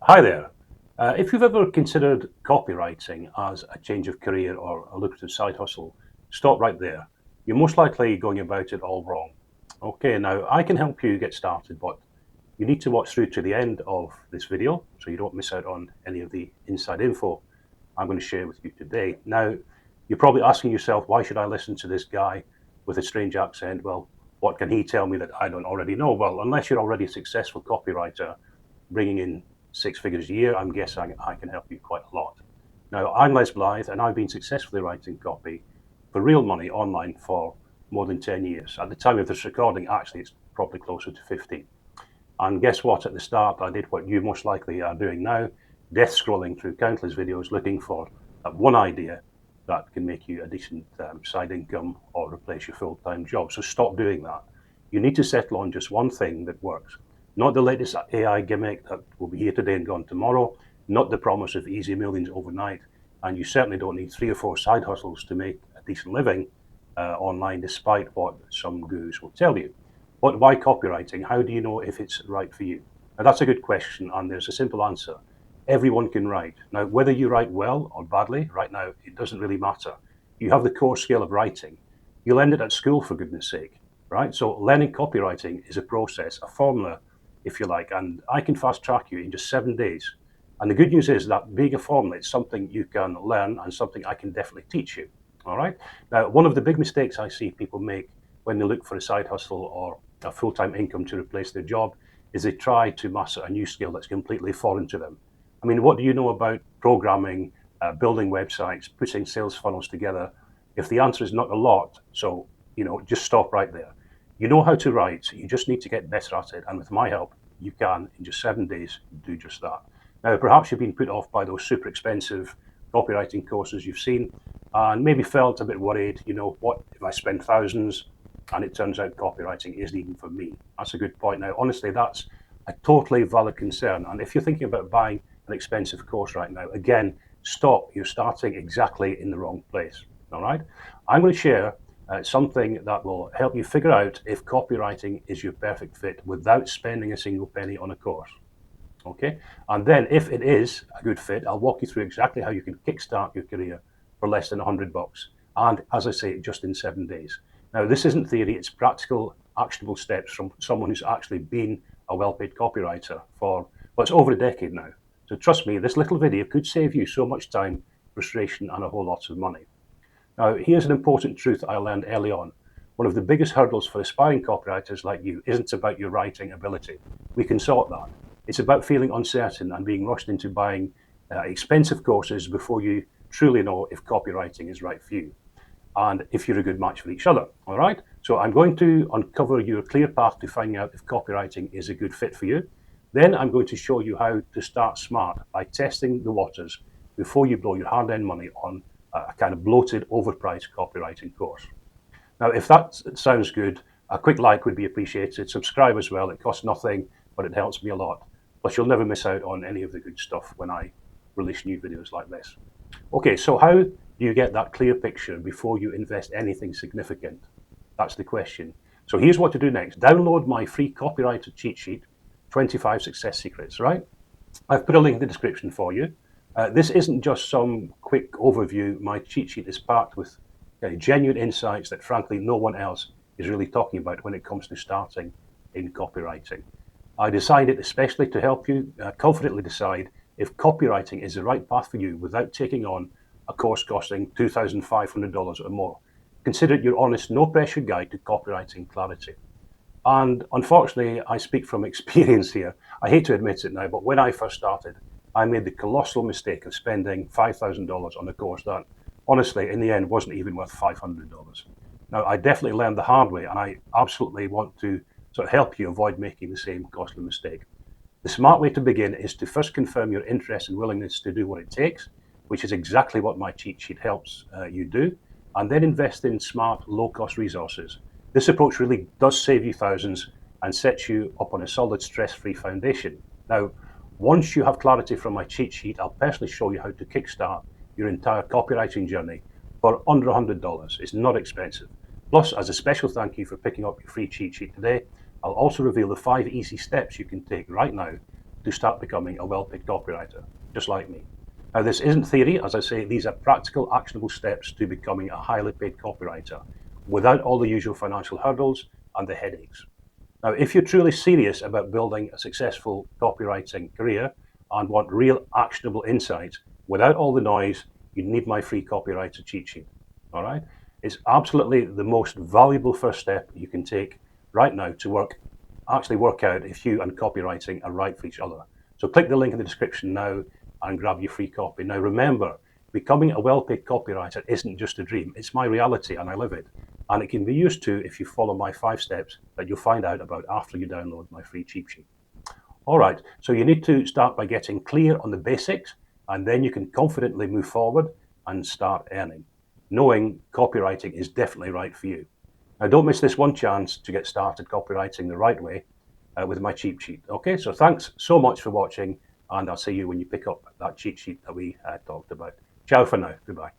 Hi there. If you've ever considered copywriting as a change of career or a lucrative side hustle, stop right there. You're most likely going about it all wrong. Okay, now I can help you get started, but you need to watch through to the end of this video so you don't miss out on any of the inside info I'm going to share with you today. Now, you're probably asking yourself, why should I listen to this guy with a strange accent? Well, what can he tell me that I don't already know? Well, unless you're already a successful copywriter, bringing in six figures a year, I'm guessing I can help you quite a lot. Now, I'm Les Blythe, and I've been successfully writing copy for real money online for more than 10 years. At the time of this recording, actually, it's probably closer to 15. And guess what? At the start, I did what you most likely are doing now, death scrolling through countless videos looking for that one idea that can make you a decent side income or replace your full-time job. So stop doing that. You need to settle on just one thing that works. Not the latest AI gimmick that will be here today and gone tomorrow, not the promise of easy millions overnight, and you certainly don't need 3 or 4 side hustles to make a decent living online, despite what some gurus will tell you. But why copywriting? How do you know if it's right for you? Now, that's a good question, and there's a simple answer. Everyone can write. Now, whether you write well or badly, right now, it doesn't really matter. You have the core skill of writing. You'll end it at school, for goodness sake, right? So learning copywriting is a process, a formula, if you like, and I can fast track you in just 7 days. And the good news is that being a formula, it's something you can learn and something I can definitely teach you. All right. Now, one of the big mistakes I see people make when they look for a side hustle or a full-time income to replace their job is they try to master a new skill that's completely foreign to them. I mean, what do you know about programming, building websites, putting sales funnels together? If the answer is not a lot, so, just stop right there. You know how to write, you just need to get better at it. And with my help, you can, in just 7 days, do just that. Now, perhaps you've been put off by those super expensive copywriting courses you've seen and maybe felt a bit worried, what if I spend thousands and it turns out copywriting isn't even for me? That's a good point. Now, honestly, that's a totally valid concern. And if you're thinking about buying an expensive course right now, again, stop. You're starting exactly in the wrong place. All right. I'm going to share something that will help you figure out if copywriting is your perfect fit without spending a single penny on a course. Okay. And then if it is a good fit, I'll walk you through exactly how you can kickstart your career for less than $100. And as I say, just in 7 days. Now, this isn't theory, it's practical, actionable steps from someone who's actually been a well-paid copywriter for, well, it's over a decade now. So trust me, this little video could save you so much time, frustration, and a whole lot of money. Now, here's an important truth I learned early on. One of the biggest hurdles for aspiring copywriters like you isn't about your writing ability. We can sort that. It's about feeling uncertain and being rushed into buying expensive courses before you truly know if copywriting is right for you and if you're a good match for each other. All right. So I'm going to uncover your clear path to finding out if copywriting is a good fit for you. Then I'm going to show you how to start smart by testing the waters before you blow your hard-earned money on a kind of bloated, overpriced copywriting course. Now, if that sounds good, a quick like would be appreciated. Subscribe as well. It costs nothing, but it helps me a lot. Plus, you'll never miss out on any of the good stuff when I release new videos like this. Okay, so how do you get that clear picture before you invest anything significant? That's the question. So here's what to do next. Download my free copywriter cheat sheet, 25 success secrets, right? I've put a link in the description for you. This isn't just some quick overview. My cheat sheet is packed with genuine insights that, frankly, no one else is really talking about when it comes to starting in copywriting. I designed it especially to help you confidently decide if copywriting is the right path for you without taking on a course costing $2,500 or more. Consider it your honest, no-pressure guide to copywriting clarity. And unfortunately, I speak from experience here. I hate to admit it now, but when I first started, I made the colossal mistake of spending $5,000 on a course that, honestly, in the end, wasn't even worth $500. Now, I definitely learned the hard way, and I absolutely want to sort of help you avoid making the same costly mistake. The smart way to begin is to first confirm your interest and willingness to do what it takes, which is exactly what my cheat sheet helps you do, and then invest in smart, low-cost resources. This approach really does save you thousands and sets you up on a solid, stress-free foundation. Now, once you have clarity from my cheat sheet, I'll personally show you how to kickstart your entire copywriting journey for under $100. It's not expensive. Plus, as a special thank you for picking up your free cheat sheet today, I'll also reveal the 5 easy steps you can take right now to start becoming a well-paid copywriter, just like me. Now, this isn't theory. As I say, these are practical, actionable steps to becoming a highly paid copywriter without all the usual financial hurdles and the headaches. Now, if you're truly serious about building a successful copywriting career and want real actionable insights without all the noise, you need my free copywriter cheat sheet. All right? It's absolutely the most valuable first step you can take right now to actually work out if you and copywriting are right for each other. So click the link in the description now and grab your free copy. Now remember, becoming a well-paid copywriter isn't just a dream. It's my reality and I live it. And it can be used too if you follow my 5 steps that you'll find out about after you download my free cheat sheet. All right, so you need to start by getting clear on the basics, and then you can confidently move forward and start earning, knowing copywriting is definitely right for you. Now, don't miss this one chance to get started copywriting the right way with my cheat sheet. Okay, so thanks so much for watching, and I'll see you when you pick up that cheat sheet that we talked about. Ciao for now. Goodbye.